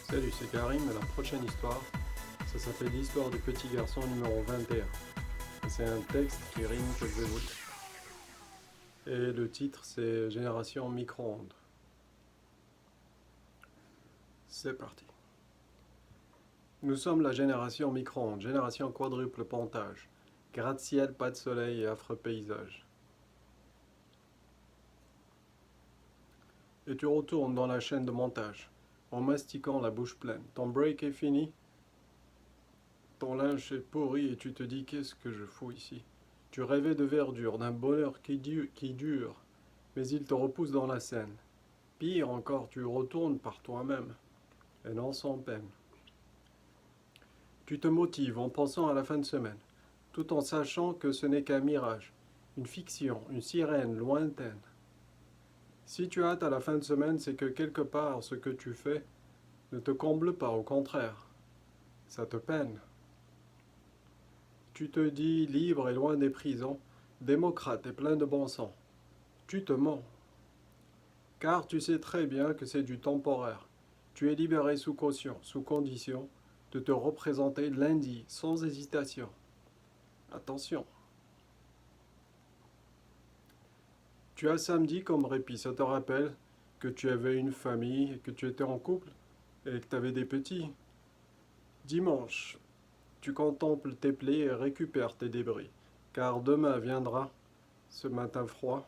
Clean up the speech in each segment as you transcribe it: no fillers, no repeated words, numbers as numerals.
Salut, c'est Karim et la prochaine histoire, ça s'appelle l'histoire du petit garçon numéro 21. Et c'est un texte qui rime que je vais vous lire. Et le titre c'est Génération micro-ondes. C'est parti. Nous sommes la génération micro-ondes, génération quadruple pontage. Gratte-ciel, pas de soleil et affreux paysage. Et tu retournes dans la chaîne de montage, en mastiquant la bouche pleine. Ton break est fini, ton linge est pourri et tu te dis qu'est-ce que je fous ici. Tu rêvais de verdure, d'un bonheur qui dure, mais il te repousse dans la scène. Pire encore, tu retournes par toi-même, et non sans peine. Tu te motives en pensant à la fin de semaine, tout en sachant que ce n'est qu'un mirage, une fiction, une sirène lointaine. Si tu as hâte à la fin de semaine, c'est que quelque part ce que tu fais ne te comble pas, au contraire, ça te peine. Tu te dis libre et loin des prisons, démocrate et plein de bon sens. Tu te mens. Car tu sais très bien que c'est du temporaire. Tu es libéré sous caution, sous condition de te représenter lundi sans hésitation. Attention. Tu as samedi comme répit, ça te rappelle que tu avais une famille, que tu étais en couple et que tu avais des petits. Dimanche, tu contemples tes plaies et récupères tes débris, car demain viendra, ce matin froid,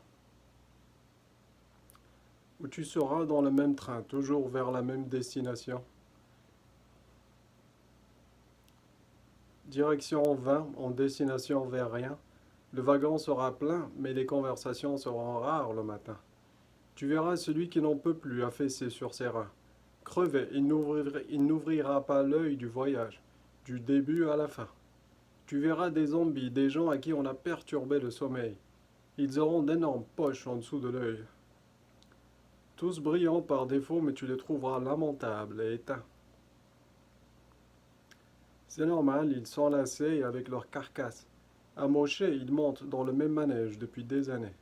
où tu seras dans le même train, toujours vers la même destination. Direction 20, en destination vers rien. Le wagon sera plein, mais les conversations seront rares le matin. Tu verras celui qui n'en peut plus affaissé sur ses reins. Crevé, il n'ouvrira pas l'œil du voyage, du début à la fin. Tu verras des zombies, des gens à qui on a perturbé le sommeil. Ils auront d'énormes poches en dessous de l'œil. Tous brillants par défaut, mais tu les trouveras lamentables et éteints. C'est normal, ils sont lassés avec leur carcasse. Amochés, ils montent dans le même manège depuis des années.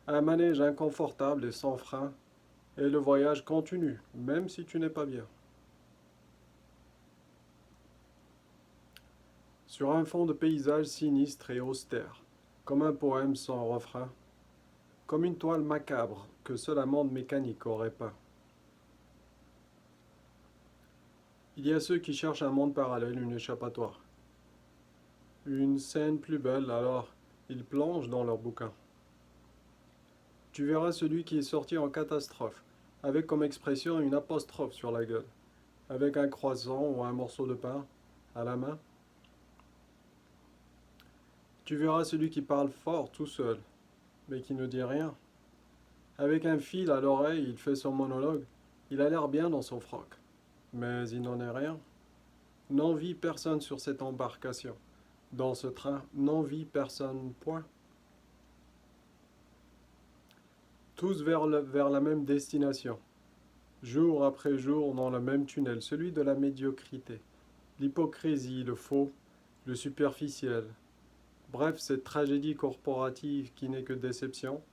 Un manège inconfortable et sans frein, et le voyage continue, même si tu n'es pas bien. Sur un fond de paysage sinistre et austère, comme un poème sans refrain, comme une toile macabre que seul un monde mécanique aurait peint. Il y a ceux qui cherchent un monde parallèle, une échappatoire. Une scène plus belle, alors ils plongent dans leur bouquin. Tu verras celui qui est sorti en catastrophe, avec comme expression une apostrophe sur la gueule, avec un croissant ou un morceau de pain à la main. Tu verras celui qui parle fort tout seul, mais qui ne dit rien. Avec un fil à l'oreille, il fait son monologue. Il a l'air bien dans son froc, mais il n'en est rien. N'envie personne sur cette embarcation. Dans ce train, n'envie personne, point. Tous vers la même destination. Jour après jour dans le même tunnel, celui de la médiocrité. L'hypocrisie, le faux, le superficiel. Bref, cette tragédie corporative qui n'est que déception,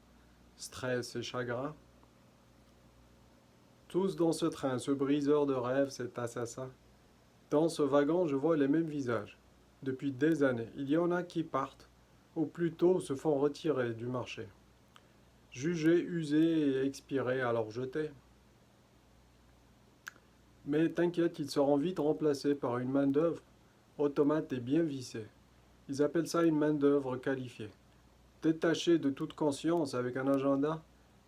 stress et chagrin. Tous dans ce train, ce briseur de rêves, cet assassin. Dans ce wagon, je vois les mêmes visages. Depuis des années, il y en a qui partent, ou plutôt se font retirer du marché. Jugés, usés et expirés, alors jetés. Mais t'inquiète, ils seront vite remplacés par une main-d'œuvre automate et bien vissée. Ils appellent ça une main-d'œuvre qualifiée. Détachée de toute conscience avec un agenda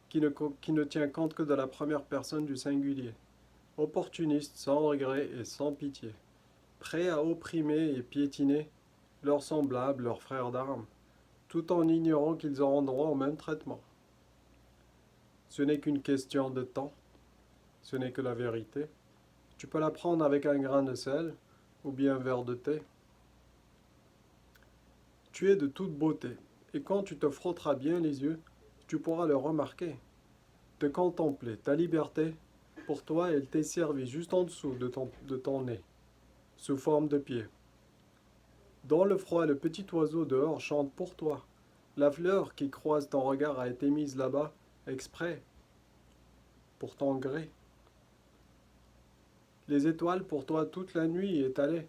qui ne tient compte que de la première personne du singulier. Opportuniste, sans regret et sans pitié. Prêts à opprimer et piétiner leurs semblables, leurs frères d'armes, tout en ignorant qu'ils auront droit au même traitement. Ce n'est qu'une question de temps, ce n'est que la vérité. Tu peux la prendre avec un grain de sel ou bien un verre de thé. Tu es de toute beauté, et quand tu te frotteras bien les yeux, tu pourras le remarquer. Te contempler, ta liberté, pour toi, elle t'est servie juste en dessous de ton nez, sous forme de pied. Dans le froid, le petit oiseau dehors chante pour toi. La fleur qui croise ton regard a été mise là-bas, exprès, pour ton gré. Les étoiles pour toi toute la nuit étalées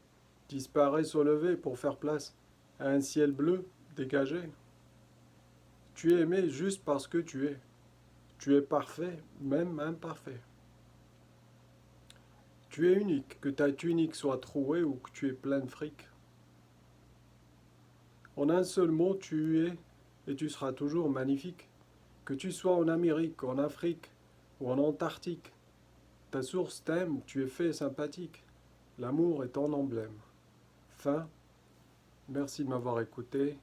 disparaissent au lever pour faire place à un ciel bleu dégagé. Tu es aimé juste parce que tu es. Tu es parfait, même imparfait. Tu es unique, que ta tunique soit trouée ou que tu es plein de fric. En un seul mot, tu es et tu seras toujours magnifique. Que tu sois en Amérique, en Afrique ou en Antarctique. Ta source t'aime, tu es fait sympathique. L'amour est ton emblème. Fin. Merci de m'avoir écouté.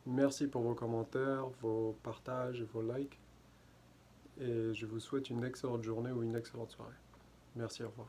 Merci pour vos commentaires, vos partages et vos likes. Et je vous souhaite une excellente journée ou une excellente soirée. Merci, au revoir.